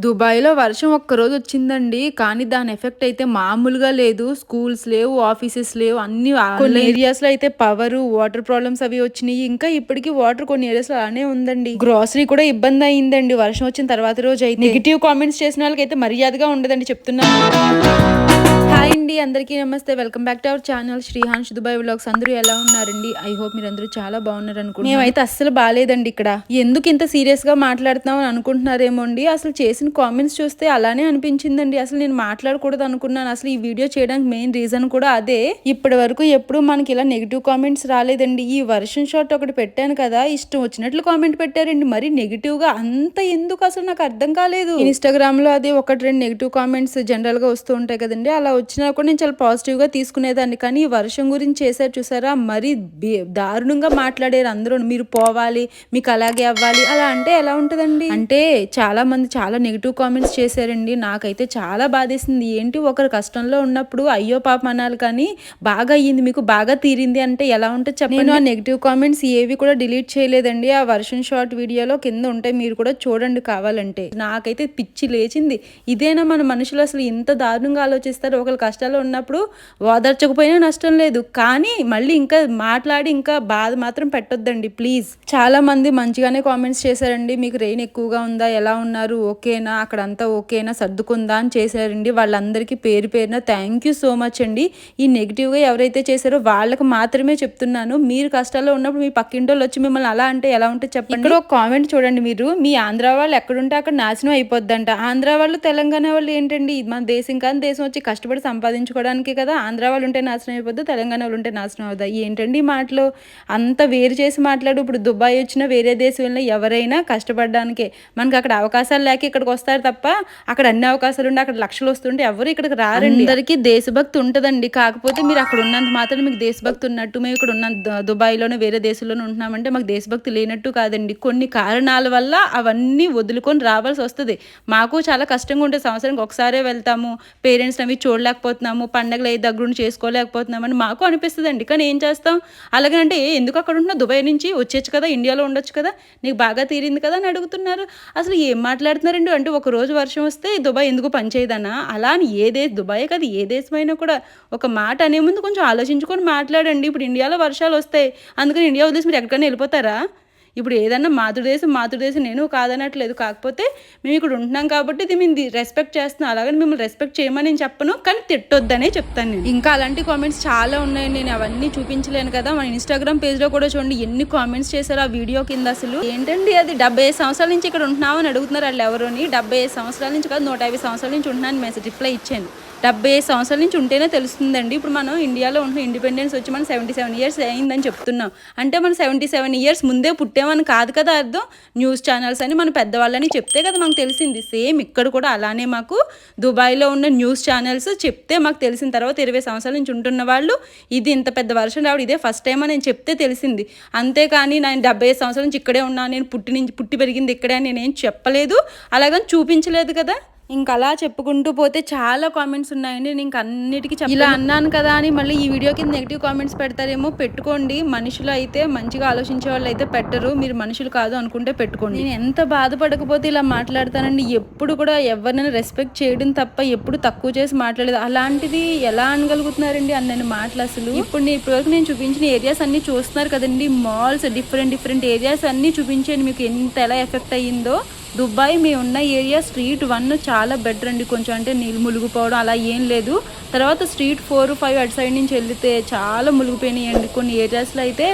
దుబాయ్‌లో వర్షం ఒక్కరోజు వచ్చిందండి. కానీ దాని ఎఫెక్ట్ అయితే మామూలుగా లేదు. స్కూల్స్ లేవు, ఆఫీసెస్ లేవు. అన్నీ కొన్ని ఏరియాస్‌లో అయితే పవరు, వాటర్ ప్రాబ్లమ్స్ అవి వచ్చినియి. ఇంకా ఇప్పటికి వాటర్ కొన్ని ఏరియాస్‌లో అలానే ఉందండి. గ్రోసరీ కూడా ఇబ్బంది అయిందండి వర్షం వచ్చిన తర్వాత రోజైతే. నెగెటివ్ కామెంట్స్ చేసిన వాళ్ళకైతే మర్యాదగా ఉండదండి చెప్తున్నాను. హాయ్ అండి, అందరికీ నమస్తే. Welcome back to our channel Srihans Dubai vlogs. అందరూ ఎలా ఉన్నారండి? ఐ హోప్ మీరందరూ చాలా బాగున్నారు అనుకుంటున్నాను. మేమైతే అస్సలు బాలేదండి ఇక్కడ. ఎందుకు ఇంత సీరియస్ గా మాట్లాడుతున్నాం అని అనుకుంటున్నారేమో అండి. అసలు చేసిన కామెంట్స్ చూస్తే అలానే అనిపించిందండి. అసలు నేను మాట్లాడకూడదు అనుకున్నాను. అసలు ఈ వీడియో చేయడానికి మెయిన్ రీజన్ కూడా అదే. ఇప్పటి వరకు ఎప్పుడు మనకి ఇలా నెగిటివ్ కామెంట్స్ రాలేదండి. ఈ వర్షం షాట్ ఒకటి పెట్టాను కదా, ఇష్టం వచ్చినట్లు కామెంట్ పెట్టారండి. మరి నెగిటివ్ గా అంత ఎందుకు అసలు నాకు అర్థం కాలేదు. ఇన్స్టాగ్రామ్ లో అది ఒకటి రెండు నెగిటివ్ కామెంట్స్ జనరల్ గా వస్తూ ఉంటాయి కదండి, అలా వచ్చినా కూడా నేను చాలా పాజిటివ్గా తీసుకునేదాన్ని. కానీ ఈ వర్షం గురించి చేశారు చూసారా, మరి దారుణంగా మాట్లాడారు అందరూ. మీరు పోవాలి, మీకు అలాగే అవ్వాలి, అలా అంటే ఎలా ఉంటుందండి? అంటే చాలా మంది చాలా నెగిటివ్ కామెంట్స్ చేశారండి. నాకైతే చాలా బాధేసింది. ఏంటి ఒకరు కష్టంలో ఉన్నప్పుడు అయ్యో పాపం అనాలి, కానీ బాగా అయ్యింది మీకు, బాగా తీరింది అంటే ఎలా ఉంటుంది చెప్పండి. నేను ఆ నెగిటివ్ కామెంట్స్ ఏవి కూడా డిలీట్ చేయలేదండి. ఆ వర్షం షార్ట్ వీడియోలో కింద ఉంటాయి, మీరు కూడా చూడండి కావాలంటే. నాకైతే పిచ్చి లేచింది. ఇదేనా మన మనుషులు అసలు ఇంత దారుణంగా ఆలోచిస్తారు? ఒకరు కష్టాలు ఉన్నప్పుడు ఓదార్చకపోయినా నష్టం లేదు, కానీ మళ్ళీ ఇంకా మాట్లాడి ఇంకా బాధ మాత్రం పెట్టొద్దండి ప్లీజ్. చాలా మంది మంచిగానే కామెంట్స్ చేశారండి. మీకు రెయిన్ ఎక్కువగా ఉందా, ఎలా ఉన్నారు, ఓకేనా, అక్కడ అంతా ఓకేనా, సర్దుకుందా అని చేశారండి. వాళ్ళందరికీ పేరు పేరున థ్యాంక్ యూ సో మచ్ అండి. ఈ నెగిటివ్గా ఎవరైతే చేశారో వాళ్ళకి మాత్రమే చెప్తున్నాను. మీరు కష్టాల్లో ఉన్నప్పుడు మీ పక్కింటోళ్ళు వచ్చి మిమ్మల్ని అలా అంటే ఎలా ఉంటే చెప్పండి. ఇక్కడ ఒక కామెంట్ చూడండి మీరు, మీ ఆంధ్ర వాళ్ళు ఎక్కడుంటే అక్కడ నాశనం అయిపోద్దంట. ఆంధ్ర వాళ్ళు తెలంగాణ వాళ్ళు ఏంటండి, మన దేశం కానీ దేశం వచ్చి కష్టపడి సంపాదించుకోవడానికి కదా. ఆంధ్ర వాళ్ళు ఉంటే నాశనం అయిపోద్దు, తెలంగాణ వాళ్ళు ఉంటే నాశనం అవుదా? ఏంటండి ఈ మాటలు? అంత వేరు చేసి మాట్లాడు. ఇప్పుడు దుబాయ్ వచ్చినా వేరే దేశం వెళ్ళినా ఎవరైనా కష్టపడడానికే. మనకి అక్కడ అవకాశాలు లేక ఇక్కడికి వస్తారు తప్ప, అక్కడ అన్ని అవకాశాలు ఉండి అక్కడ లక్షలు వస్తుంటే ఎవరు ఇక్కడికి రారండి. అందరికీ దేశభక్తి ఉంటుందండి. కాకపోతే మీరు అక్కడ ఉన్నంత మాత్రం మీకు దేశభక్తి ఉన్నట్టు, మేము ఇక్కడ ఉన్న దుబాయ్లోనే వేరే దేశంలోనే ఉంటున్నామంటే మాకు దేశభక్తి లేనట్టు కాదండి. కొన్ని కారణాల వల్ల అవన్నీ వదులుకొని రావాల్సి వస్తుంది. మాకు చాలా కష్టంగా ఉంటుంది. సంవత్సరానికి ఒకసారే వెళ్తాము, పేరెంట్స్ అవి చూడలేకపోతున్నాము, పండగలు అయితే దగ్గరుండి చేసుకోలేకపోతున్నామని మాకు అనిపిస్తుందండి. కానీ ఏం చేస్తాం? అలాగంటే ఎందుకు అక్కడ ఉంటున్నా, దుబాయ్ నుంచి వచ్చేచ్చు కదా, ఇండియాలో ఉండొచ్చు కదా, నీకు బాగా తీరింది కదా అని అడుగుతున్నారు. అసలు ఏం మాట్లాడుతున్నారండి? అంటే ఒక రోజు వర్షం వస్తే దుబాయ్ ఎందుకు పనిచేయదనా? అలా అని దుబాయ్ కదా ఏ దేశమైనా కూడా ఒక మాట అనే ముందు కొంచెం ఆలోచించుకొని మాట్లాడండి. ఇప్పుడు ఇండియాలో వర్షాలు వస్తాయి, అందుకని ఇండియా వదిలేసి మీరు ఎక్కడికైనా వెళ్ళిపోతారా? ఇప్పుడు ఏదన్నా మాతృదేశం నేను కాదనట్లేదు. కాకపోతే మేము ఇక్కడ ఉంటున్నాం కాబట్టి ఇది మేము రెస్పెక్ట్ చేస్తున్నాం. అలాగని మిమ్మల్ని రెస్పెక్ట్ చేయమని నేను చెప్పను, కానీ తిట్టొద్దనే చెప్తాను నేను. ఇంకా అలాంటి కామెంట్స్ చాలా ఉన్నాయండి, నేను అవన్నీ చూపించలేను కదా. మన ఇన్స్టాగ్రామ్ పేజ్లో కూడా చూడండి ఎన్ని కామెంట్స్ చేశారు ఆ వీడియో కింద. అసలు ఏంటండి అది, 75 సంవత్సరాల నుంచి ఇక్కడ ఉంటున్నామని అడుగుతున్నారు వాళ్ళు ఎవరోని. 75 సంవత్సరాల నుంచి కాదు, 150 సంవత్సరాల నుంచి ఉంటున్నాను మెసేజ్ రిప్లై ఇచ్చాను. 75 సంవత్సరాల నుంచి ఉంటేనే తెలుస్తుందండి. ఇప్పుడు మనం ఇండియాలో ఉంటున్న ఇండిపెండెన్స్ వచ్చి మనం 77 ఇయర్స్ అయిందని చెప్తున్నాం. అంటే మనం 77 ఇయర్స్ ముందే పుట్టామని కాదు కదా అర్థం. న్యూస్ ఛానల్స్ అని మన పెద్దవాళ్ళని చెప్తే కదా మనకు తెలిసింది. సేమ్ ఇక్కడ కూడా అలానే మాకు దుబాయ్లో ఉన్న న్యూస్ ఛానల్స్ చెప్తే మాకు తెలిసిన తర్వాత 20 సంవత్సరాల నుంచి ఉంటున్న వాళ్ళు ఇది ఇంత పెద్ద వర్షం రావడం ఇదే ఫస్ట్ టైం అని నేను చెప్తే తెలిసింది. అంతేకాని నేను 75 సంవత్సరాల నుంచి ఇక్కడే ఉన్నాను, నేను పుట్టి పెరిగింది ఇక్కడే అని నేనేం చెప్పలేదు, అలాగని చూపించలేదు కదా. ఇంకా అలా చెప్పుకుంటూ పోతే చాలా కామెంట్స్ ఉన్నాయండి. నేను ఇంక అన్నిటికీ ఇలా అన్నాను కదా అని మళ్ళీ ఈ వీడియో కింద నెగిటివ్ కామెంట్స్ పెడతారేమో. పెట్టుకోండి, మనుషులు అయితే మంచిగా ఆలోచించే వాళ్ళు అయితే పెట్టరు, మీరు మనుషులు కాదు అనుకుంటే పెట్టుకోండి. నేను ఎంత బాధపడకపోతే ఇలా మాట్లాడతానండి. ఎప్పుడు కూడా ఎవరినైనా రెస్పెక్ట్ చేయడం తప్ప ఎప్పుడు తక్కువ చేసి మాట్లాడలేదు. అలాంటిది ఎలా అనగలుగుతున్నారండి అన్నన్ని మాటలు అసలు. ఇప్పుడు ఇప్పటివరకు నేను చూపించిన ఏరియాస్ అన్ని చూస్తున్నారు కదండి, మాల్స్, డిఫరెంట్ ఏరియాస్ అన్ని చూపించాను మీకు ఎంత ఎలా ఎఫెక్ట్ అయ్యిందో. దుబాయ్ మేము ఉన్న ఏరియా స్ట్రీట్ 1 చాలా బెటర్ అండి. కొంచెం అంటే నీళ్ళు మునిగిపోవడం అలా ఏం లేదు. తర్వాత స్ట్రీట్ 4, 5 అటు సైడ్ నుంచి వెళ్తే చాలా మునిగిపోయినాయండి. కొన్ని ఏరియాస్లో అయితే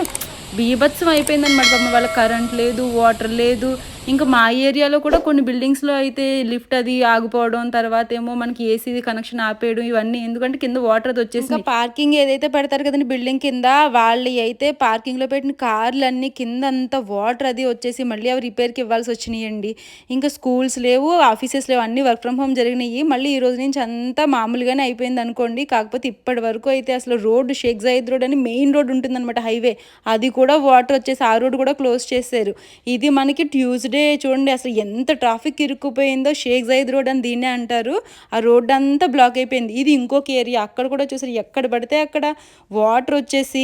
బీభత్సం అయిపోయిందనమాట. పాపం వాళ్ళ కరెంట్ లేదు, వాటర్ లేదు. ఇంకా మా ఏరియాలో కూడా కొన్ని బిల్డింగ్స్లో అయితే లిఫ్ట్ అది ఆగిపోవడం, తర్వాత ఏమో మనకి ఏసీ కనెక్షన్ ఆపేయడం, ఇవన్నీ ఎందుకంటే కింద వాటర్ అది వచ్చేసి. ఇంకా పార్కింగ్ ఏదైతే పెడతారు కదండి బిల్డింగ్ కింద, వాళ్ళు అయితే పార్కింగ్లో పెట్టిన కార్లు అన్నీ కింద అంతా వాటర్ అది వచ్చేసి మళ్ళీ అవి రిపేర్కి ఇవ్వాల్సి వచ్చినాయండి. ఇంకా స్కూల్స్ లేవు, ఆఫీసెస్ లేవు, అన్నీ వర్క్ ఫ్రమ్ హోమ్ జరిగినాయి. మళ్ళీ ఈ రోజు నుంచి అంతా మామూలుగానే అయిపోయింది అనుకోండి. కాకపోతే ఇప్పటి వరకు అయితే అసలు రోడ్డు షేక్ జయద్ రోడ్ అని మెయిన్ రోడ్ ఉంటుందన్నమాట, హైవే, అది కూడా వాటర్ వచ్చేసి ఆ రోడ్ కూడా క్లోజ్ చేశారు. ఇది మనకి ట్యూస్డే చూడండి అసలు ఎంత ట్రాఫిక్ ఇరుక్కుపోయిందో. షేక్ జయద్ రోడ్ అని దీన్నే అంటారు. ఆ రోడ్ అంతా బ్లాక్ అయిపోయింది. ఇది ఇంకొక ఏరియా, అక్కడ కూడా చూసారు ఎక్కడ పడితే అక్కడ వాటర్ వచ్చేసి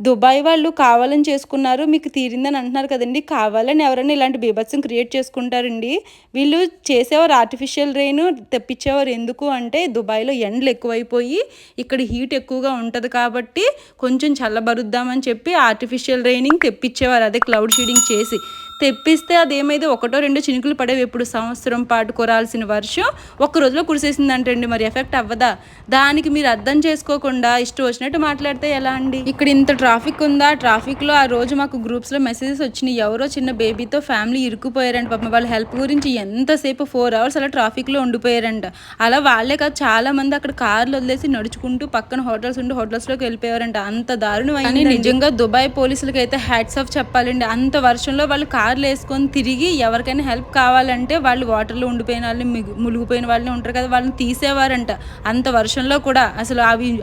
దుబాయ్ వాళ్ళు కావాలని చేసుకున్నారు, మీకు తీరిందని అంటున్నారు కదండి. కావాలని ఎవరైనా ఇలాంటి బీభత్సం క్రియేట్ చేసుకుంటారండి. వీళ్ళు చేసేవారు ఆర్టిఫిషియల్ రెయిన్ తెప్పించేవారు. ఎందుకు అంటే దుబాయ్లో ఎండలు ఎక్కువైపోయి ఇక్కడ హీట్ ఎక్కువగా ఉంటుంది కాబట్టి కొంచెం చల్లబరుద్దామని చెప్పి ఆర్టిఫిషియల్ రెయినింగ్ తెప్పించేవారు, అదే క్లౌడ్ షీడింగ్ చేసి తెప్పిస్తే అదేమైతే ఒకటో రెండో చినుకులు పడేవి. ఎప్పుడు సంవత్సరం పాటు కురాల్సిన వర్షం ఒక్క రోజులో కురిసేసిందంటండి. మరి ఎఫెక్ట్ అవ్వదా? దానికి మీరు అర్థం చేసుకోకుండా ఇష్టం వచ్చినట్టు మాట్లాడితే ఎలా అండి? ఇక్కడ ఇంత ట్రాఫిక్ ఉందా? ట్రాఫిక్లో ఆ రోజు మాకు గ్రూప్స్లో మెసేజెస్ వచ్చినాయి, ఎవరో చిన్న బేబీతో ఫ్యామిలీ ఇరుక్కుపోయారంట. పాపం వాళ్ళ హెల్ప్ గురించి ఎంతసేపు 4 hours అలా ట్రాఫిక్లో ఉండిపోయారంట. అలా వాళ్ళే కాదు, చాలా మంది అక్కడ కార్లు వదిలేసి నడుచుకుంటూ పక్కన హోటల్స్ ఉండి హోటల్స్లోకి వెళ్ళిపోయారంట. అంత దారుణం అయింది. నిజంగా దుబాయ్ పోలీసులకి అయితే హ్యాట్స్ ఆఫ్ చెప్పాలండి. అంత వర్షంలో వాళ్ళు కార్లు వేసుకొని తిరిగి ఎవరికైనా హెల్ప్ కావాలంటే వాళ్ళు వాటర్లో ఉండిపోయిన వాళ్ళని, మునిగిపోయిన వాళ్ళని ఉంటారు కదా, వాళ్ళని తీసేవారంట అంత వర్షంలో కూడా. అసలు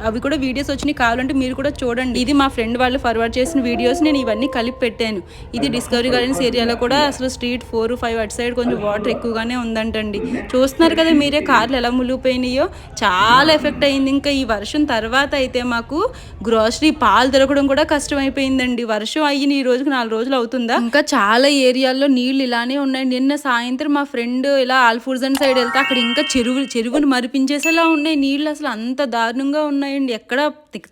అవి కూడా వీడియోస్ వచ్చినాయి, కావాలంటే మీరు కూడా చూడండి. ఇది మా ఫ్రెండ్ వాళ్ళు ఫార్వర్డ్ చేసిన వీడియోస్, నేను ఇవన్నీ కలిపి పెట్టాను. ఇది డిస్కవరీ గార్డెన్స్ ఏరియాలో కూడా అసలు స్ట్రీట్ 4, 5 అటు సైడ్ కొంచెం వాటర్ ఎక్కువగానే ఉందంటండి. చూస్తున్నారు కదా మీరే కార్లు ఎలా మునిగిపోయినాయో. చాలా ఎఫెక్ట్ అయింది. ఇంకా ఈ వర్షం తర్వాత అయితే మాకు గ్రోసరీ పాలు దొరకడం కూడా కష్టం అయిపోయిందండి. వర్షం అయ్యి ఈ రోజుకి 4 రోజులు అవుతుందా. ఇంకా చాలా ఏరియాల్లో నీళ్ళు ఇలానే ఉన్నాయి. నిన్న సాయంత్రం మా ఫ్రెండ్ ఇలా ఆల్ఫూర్జన్ సైడ్ వెళ్తే అక్కడ ఇంకా చెరువును మరిపించేసేలా ఉన్నాయి నీళ్ళు. అసలు అంత దారుణంగా ఉన్నాయండి, ఎక్కడ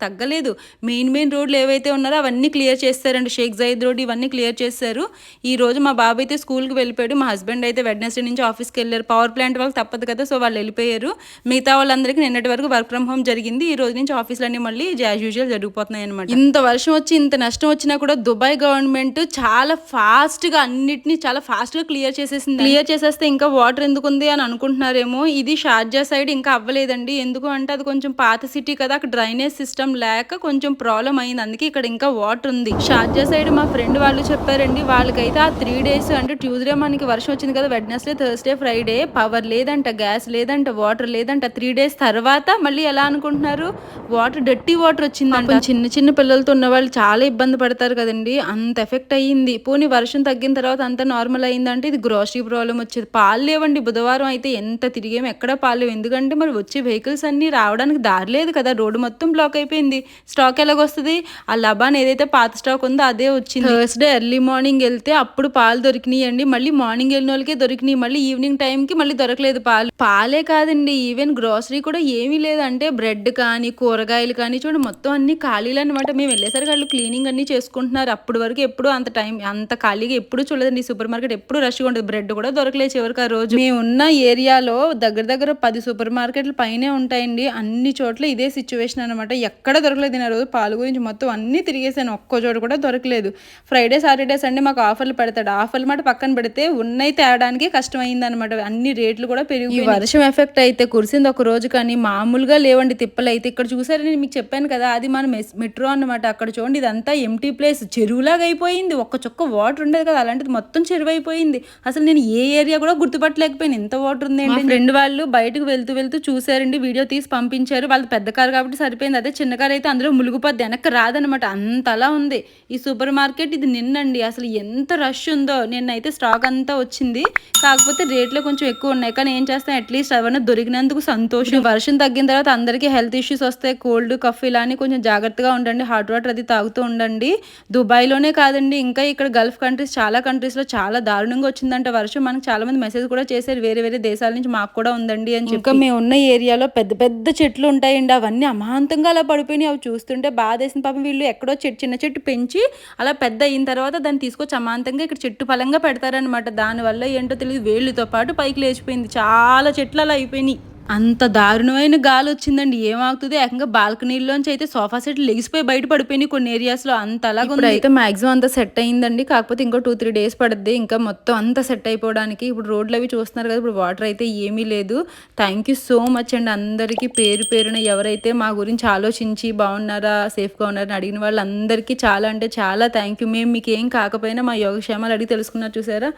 తగ్గలేదు. మెయిన్ రోడ్లు ఏవైతే ఉన్నారో అవన్నీ క్లియర్ చేస్తారండి. షేక్ జయద్ రోడ్ ఇవన్నీ క్లియర్ చేస్తారు. ఈ రోజు మా బాబు అయితే స్కూల్కి వెళ్ళిపోయాడు, మా హస్బెండ్ అయితే వెడ్నెస్డే నుంచి ఆఫీస్కి వెళ్ళారు. పవర్ ప్లాంట్ వాళ్ళకి తప్పదు కదా, సో వాళ్ళు వెళ్ళిపోయారు. మిగతా వాళ్ళందరికీ నిన్నటి వరకు వర్క్ ఫ్రమ్ హోమ్ జరిగింది. ఈ రోజు నుంచి ఆఫీసులన్నీ మళ్ళీ యాజ్ యూజువల్ జరిగిపోతున్నాయి అనమాట. ఇంత వర్షం వచ్చి ఇంత నష్టం వచ్చినా కూడా దుబాయ్ గవర్నమెంట్ చాలా ఫాస్ట్గా అన్నిటినీ చాలా ఫాస్ట్గా క్లియర్ చేసేసింది. క్లియర్ చేసేస్తే ఇంకా వాటర్ ఎందుకు ఉంది అని అనుకుంటున్నారేమో. ఇది షార్జా సైడ్ ఇంకా అవ్వలేదండి. ఎందుకు అంటే అది కొంచెం పాత సిటీ కదా, అక్కడ డ్రైనేజ్ సిస్టమ్ లేక కొంచెం ప్రాబ్లం అయింది. అందుకే ఇక్కడ ఇంకా వాటర్ ఉంది. షార్జా సైడ్ మా ఫ్రెండ్ వాళ్ళు చెప్పారండి, వాళ్ళకైతే ఆ 3 days అంటే ట్యూస్డే మనకి వర్షం వచ్చింది కదా, వెడ్నెస్డే, థర్స్డే, ఫ్రైడే పవర్ లేదంట, గ్యాస్ లేదంట, వాటర్ లేదంట. 3 days తర్వాత మళ్ళీ ఎలా అనుకుంటున్నారు, వాటర్ డర్టీ వాటర్ వచ్చిందంట. చిన్న పిల్లలతో ఉన్న వాళ్ళు చాలా ఇబ్బంది పడతారు కదండి, అంత ఎఫెక్ట్ అయ్యింది. పోనీ వర్షం తగ్గిన తర్వాత అంత నార్మల్ అయిందంటే ఇది గ్రోసరీ ప్రాబ్లం వచ్చేది. పాలు లేవండి, బుధవారం అయితే ఎంత తిరిగేమో ఎక్కడ పాలు లేవు. ఎందుకంటే మరి వచ్చే వెహికల్స్ అన్ని రావడానికి దారి లేదు కదా, రోడ్డు మొత్తం బ్లాక్ అయిపోయింది. స్టాక్ ఎలాగొస్తుంది? ఆ లబాన్ ఏదైతే పాత స్టాక్ ఉందో అదే వచ్చింది. థర్స్డే ఎర్లీ మార్నింగ్ వెళ్తే అప్పుడు పాలు దొరికినాయండి. మళ్ళీ మార్నింగ్ వెళ్ళిన వాళ్ళకే దొరికినాయి, మళ్ళీ ఈవినింగ్ టైంకి మళ్ళీ దొరకలేదు పాలే కాదండి, ఈవెన్ గ్రోసరీ కూడా ఏమీ లేదంటే బ్రెడ్ కానీ కూరగాయలు కానీ చూడండి మొత్తం అన్ని ఖాళీలు అనమాట. మేము వెళ్ళేసరికి వాళ్ళు క్లీనింగ్ అన్ని చేసుకుంటున్నారు. అప్పటి వరకు ఎప్పుడు అంత టైం అంత ఖాళీగా ఎప్పుడు చూడలేదండి. సూపర్ మార్కెట్ ఎప్పుడు రష్గా ఉంటుంది. బ్రెడ్ కూడా దొరకలేదు చివరికి ఆ రోజు. మేము ఉన్న ఏరియాలో దగ్గర 10 సూపర్ మార్కెట్లు పైనే ఉంటాయండి. అన్ని చోట్ల ఇదే సిచ్యువేషన్ అనమాట. ఎక్కడ దొరకలేదు. నేను రోజు పాలు గురించి మొత్తం అన్ని తిరిగేసాను, ఒక్కో చోట కూడా దొరకలేదు. ఫ్రైడే, సాటర్డే, సండే మాకు ఆఫర్లు పెడతాడు. ఆఫర్లు మాట పక్కన పెడితే ఉన్నాయి తేడానికి కష్టమైంది అనమాట. అన్ని రేట్లు కూడా పెరిగి వర్షం ఎఫెక్ట్ అయితే కురిసింది ఒక రోజు, కానీ మామూలుగా లేవండి తిప్పలు అయితే. ఇక్కడ చూసారని మీకు చెప్పాను కదా, అది మన మెట్రో అనమాట. అక్కడ చూడండి ఇదంతా ఎంటీ ప్లేస్, చెరువులాగా అయిపోయింది. ఒక్క చుక్క వాటర్ ఉండేది కదా, అలాంటిది మొత్తం చెరువు అయిపోయింది. అసలు నేను ఏ ఏరియా కూడా గుర్తుపట్టలేకపోయాను, ఎంత వాటర్ ఉంది ఏంటి. ఫ్రెండ్ వాళ్ళు బయటకు వెళ్తూ చూసారండి, వీడియో తీసి పంపించారు. వాళ్ళది పెద్ద కారు కాబట్టి సరిపోయింది. అదే చిన్న కారు అయితే అందులో ములుగుపోద్ది, వెనక్కి రాదనమాట, అంతలా ఉంది ఈ సూపర్ మార్కెట్. ఇది నిన్నండి అసలు ఎంత రష్ ఉందో. నిన్నైతే స్టాక్ అంతా వచ్చింది, కాకపోతే రేట్లు కొంచెం ఎక్కువ ఉన్నాయి. కానీ ఏం చేస్తాం, అట్లీస్ట్ అవన్నీ దొరికినందుకు సంతోషం. వర్షం తగ్గిన తర్వాత అందరికీ హెల్త్ ఇష్యూస్ వస్తాయి, కోల్డ్ కఫ్ ఇలా అని కొంచెం జాగ్రత్తగా ఉండండి. హాట్ వాటర్ అది తాగుతూ ఉండండి. దుబాయ్లోనే కాదండి, ఇంకా ఇక్కడ గల్ఫ్ కంట్రీస్ చాలా కంట్రీస్లో చాలా దారుణంగా వచ్చిందంట వర్షం. మనకు చాలా మంది మెసేజ్ కూడా చేశారు, వేరే దేశాల నుంచి మాకు కూడా ఉందండి అని చెప్పి. ఇంకా మేము ఉన్న ఏరియాలో పెద్ద చెట్లు ఉంటాయండి, అవన్నీ అమాంతంగా అలా పడిపోయినాయి. అవి చూస్తుంటే బాధ వేసింది. పాపం వీళ్ళు ఎక్కడో చిన్న చెట్టు పెంచి అలా పెద్ద అయిన తర్వాత దాన్ని తీసుకొచ్చి అమాంతంగా ఇక్కడ చెట్టు ఫలంగా పెడతారనమాట. దానివల్ల ఏంటో తెలియదు, వేళ్ళతో పాటు పైకి లేచిపోయింది. చాలా చెట్లు అలా అయిపోయినాయి. అంత దారుణమైన గాలి వచ్చిందండి, ఏమవుతుంది ఏకంగా బాల్కనీలోంచి అయితే సోఫా సెట్లు లెగిసిపోయి బయట పడిపోయినాయి కొన్ని ఏరియాస్లో. అంత అలాగే ఉంది. అయితే మాక్సిమం అంతా సెట్ అయిందండి, కాకపోతే ఇంకో 2-3 days పడుద్ది ఇంకా మొత్తం అంతా సెట్ అయిపోవడానికి. ఇప్పుడు రోడ్లు అవి చూస్తున్నారు కదా, ఇప్పుడు వాటర్ అయితే ఏమీ లేదు. థ్యాంక్ యూ సో మచ్ అండి అందరికీ, పేరున ఎవరైతే మా గురించి ఆలోచించి బాగున్నారా సేఫ్గా ఉన్నారని అడిగిన వాళ్ళందరికీ చాలా అంటే చాలా థ్యాంక్ యూ. మేము మీకు ఏం కాకపోయినా మా యోగక్షేమాలు అడిగి తెలుసుకున్నారు చూసారా,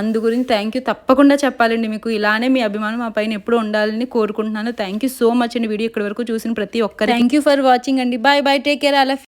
అందు గురించి థ్యాంక్ యూ తప్పకుండా చెప్పాలండి. మీకు ఇలానే మీ అభిమానం మా పైన ఎప్పుడు ఉండాలని కోరుకుంటున్నాను. థ్యాంక్ యూ సో మచ్ అండి వీడియో ఇక్కడి వరకు చూసిన ప్రతి ఒక్కరు. థ్యాంక్ యూ ఫర్ వాచింగ్ అండి. Bye take care.